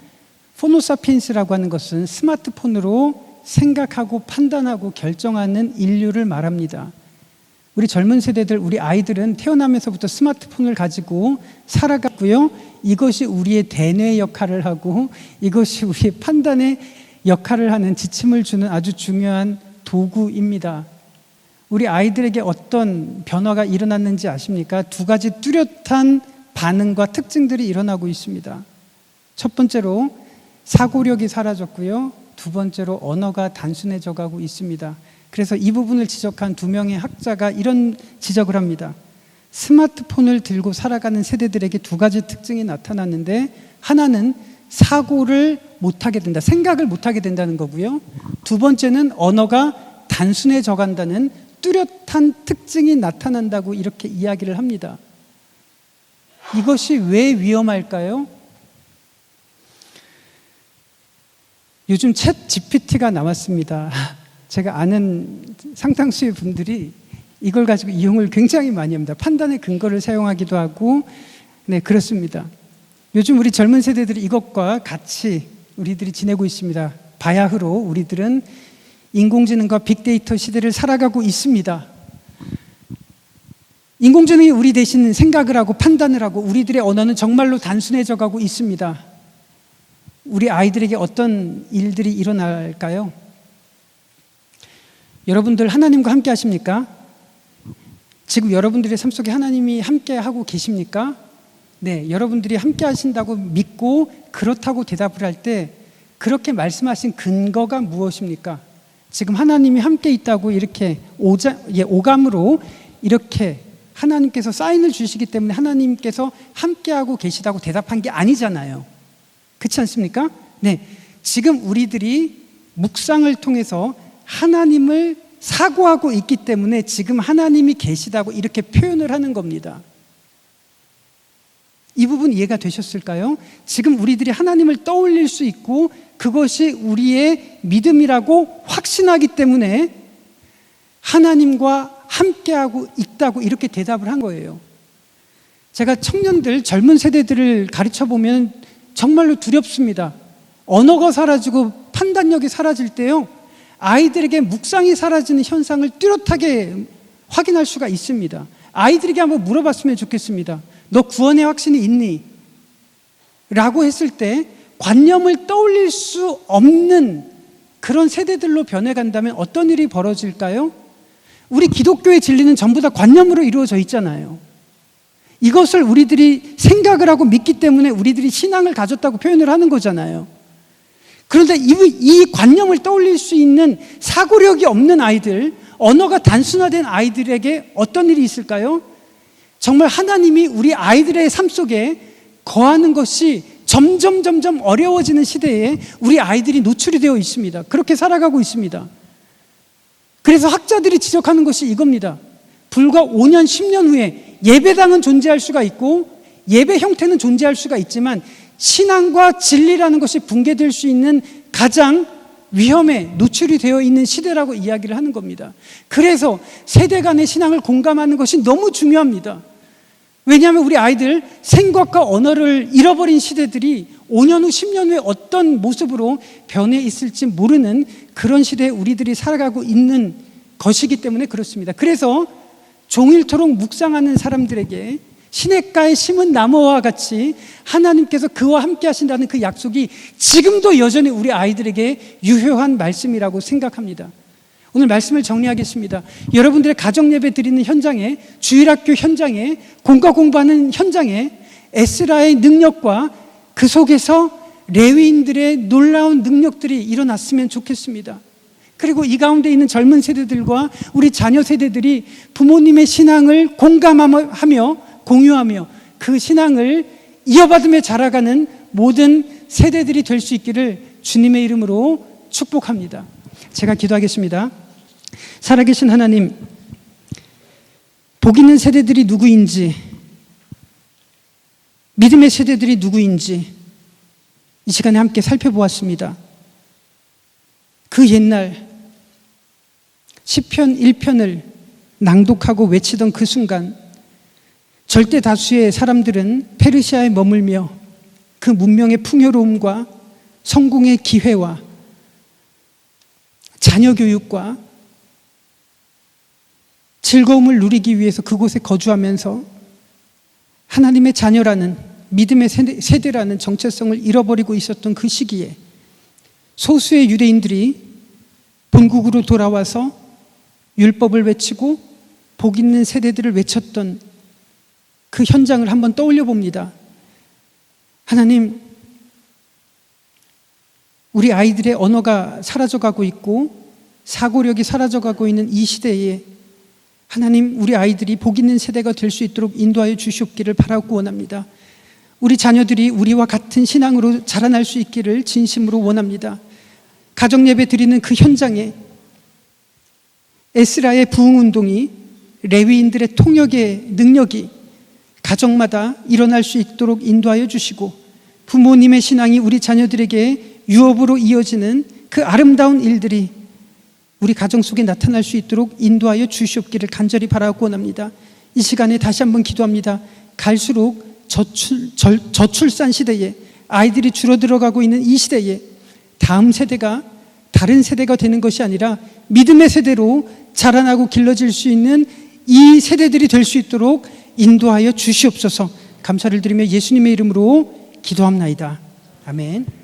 포노사피엔스라고 하는 것은 스마트폰으로 생각하고 판단하고 결정하는 인류를 말합니다. 우리 젊은 세대들, 우리 아이들은 태어나면서부터 스마트폰을 가지고 살아갔고요. 이것이 우리의 대뇌 역할을 하고 이것이 우리의 판단의 역할을 하는, 지침을 주는 아주 중요한 도구입니다. 우리 아이들에게 어떤 변화가 일어났는지 아십니까? 두 가지 뚜렷한 반응과 특징들이 일어나고 있습니다. 첫 번째로 사고력이 사라졌고요. 두 번째로 언어가 단순해져 가고 있습니다. 그래서 이 부분을 지적한 두 명의 학자가 이런 지적을 합니다. 스마트폰을 들고 살아가는 세대들에게 두 가지 특징이 나타났는데, 하나는 사고를 못하게 된다, 생각을 못하게 된다는 거고요. 두 번째는 언어가 단순해져 간다는 뚜렷한 특징이 나타난다고 이렇게 이야기를 합니다. 이것이 왜 위험할까요? 요즘 챗 GPT가 나왔습니다. 제가 아는 상당수의 분들이 이걸 가지고 이용을 굉장히 많이 합니다. 판단의 근거를 사용하기도 하고, 네, 그렇습니다. 요즘 우리 젊은 세대들이 이것과 같이 우리들이 지내고 있습니다. 바야흐로 우리들은 인공지능과 빅데이터 시대를 살아가고 있습니다. 인공지능이 우리 대신 생각을 하고 판단을 하고 우리들의 언어는 정말로 단순해져 가고 있습니다. 우리 아이들에게 어떤 일들이 일어날까요? 여러분들 하나님과 함께 하십니까? 지금 여러분들의 삶 속에 하나님이 함께 하고 계십니까? 네, 여러분들이 함께 하신다고 믿고 그렇다고 대답을 할 때 그렇게 말씀하신 근거가 무엇입니까? 지금 하나님이 함께 있다고 이렇게 오감으로 이렇게 하나님께서 사인을 주시기 때문에 하나님께서 함께하고 계시다고 대답한 게 아니잖아요. 그렇지 않습니까? 네, 지금 우리들이 묵상을 통해서 하나님을 사고하고 있기 때문에 지금 하나님이 계시다고 이렇게 표현을 하는 겁니다. 이 부분 이해가 되셨을까요? 지금 우리들이 하나님을 떠올릴 수 있고 그것이 우리의 믿음이라고 확신하기 때문에 하나님과 함께하고 있다고 이렇게 대답을 한 거예요. 제가 청년들, 젊은 세대들을 가르쳐 보면 정말로 두렵습니다. 언어가 사라지고 판단력이 사라질 때요, 아이들에게 묵상이 사라지는 현상을 뚜렷하게 확인할 수가 있습니다. 아이들에게 한번 물어봤으면 좋겠습니다. 너 구원의 확신이 있니? 라고 했을 때 관념을 떠올릴 수 없는 그런 세대들로 변해간다면 어떤 일이 벌어질까요? 우리 기독교의 진리는 전부 다 관념으로 이루어져 있잖아요. 이것을 우리들이 생각을 하고 믿기 때문에 우리들이 신앙을 가졌다고 표현을 하는 거잖아요. 그런데 이 관념을 떠올릴 수 있는 사고력이 없는 아이들, 언어가 단순화된 아이들에게 어떤 일이 있을까요? 정말 하나님이 우리 아이들의 삶 속에 거하는 것이 점점 어려워지는 시대에 우리 아이들이 노출이 되어 있습니다. 그렇게 살아가고 있습니다. 그래서 학자들이 지적하는 것이 이겁니다. 불과 5년, 10년 후에 예배당은 존재할 수가 있고 예배 형태는 존재할 수가 있지만 신앙과 진리라는 것이 붕괴될 수 있는 가장 위험에 노출이 되어 있는 시대라고 이야기를 하는 겁니다. 그래서 세대 간의 신앙을 공감하는 것이 너무 중요합니다. 왜냐하면 우리 아이들 생각과 언어를 잃어버린 시대들이 5년 후, 10년 후에 어떤 모습으로 변해 있을지 모르는 그런 시대에 우리들이 살아가고 있는 것이기 때문에 그렇습니다. 그래서 종일토록 묵상하는 사람들에게 시냇가에 심은 나무와 같이 하나님께서 그와 함께 하신다는 그 약속이 지금도 여전히 우리 아이들에게 유효한 말씀이라고 생각합니다. 오늘 말씀을 정리하겠습니다. 여러분들의 가정예배 드리는 현장에, 주일학교 현장에, 공과 공부하는 현장에 에스라의 능력과 그 속에서 레위인들의 놀라운 능력들이 일어났으면 좋겠습니다. 그리고 이 가운데 있는 젊은 세대들과 우리 자녀 세대들이 부모님의 신앙을 공감하며 공유하며 그 신앙을 이어받으며 자라가는 모든 세대들이 될 수 있기를 주님의 이름으로 축복합니다. 제가 기도하겠습니다. 살아계신 하나님, 복 있는 세대들이 누구인지, 믿음의 세대들이 누구인지 이 시간에 함께 살펴보았습니다. 그 옛날 시편 1편을 낭독하고 외치던 그 순간 절대 다수의 사람들은 페르시아에 머물며 그 문명의 풍요로움과 성공의 기회와 자녀 교육과 즐거움을 누리기 위해서 그곳에 거주하면서 하나님의 자녀라는 믿음의 세대라는 정체성을 잃어버리고 있었던 그 시기에 소수의 유대인들이 본국으로 돌아와서 율법을 외치고 복 있는 세대들을 외쳤던 그 현장을 한번 떠올려 봅니다. 하나님, 우리 아이들의 언어가 사라져가고 있고 사고력이 사라져가고 있는 이 시대에 하나님, 우리 아이들이 복 있는 세대가 될 수 있도록 인도하여 주시옵기를 바라고 원합니다. 우리 자녀들이 우리와 같은 신앙으로 자라날 수 있기를 진심으로 원합니다. 가정예배 드리는 그 현장에 에스라의 부흥운동이, 레위인들의 통역의 능력이 가정마다 일어날 수 있도록 인도하여 주시고 부모님의 신앙이 우리 자녀들에게 유업으로 이어지는 그 아름다운 일들이 우리 가정 속에 나타날 수 있도록 인도하여 주시옵기를 간절히 바라고 원합니다. 이 시간에 다시 한번 기도합니다. 갈수록 저출산 시대에 아이들이 줄어들어가고 있는 이 시대에 다음 세대가 다른 세대가 되는 것이 아니라 믿음의 세대로 자라나고 길러질 수 있는 이 세대들이 될 수 있도록 인도하여 주시옵소서. 감사를 드리며 예수님의 이름으로 기도합나이다. 아멘.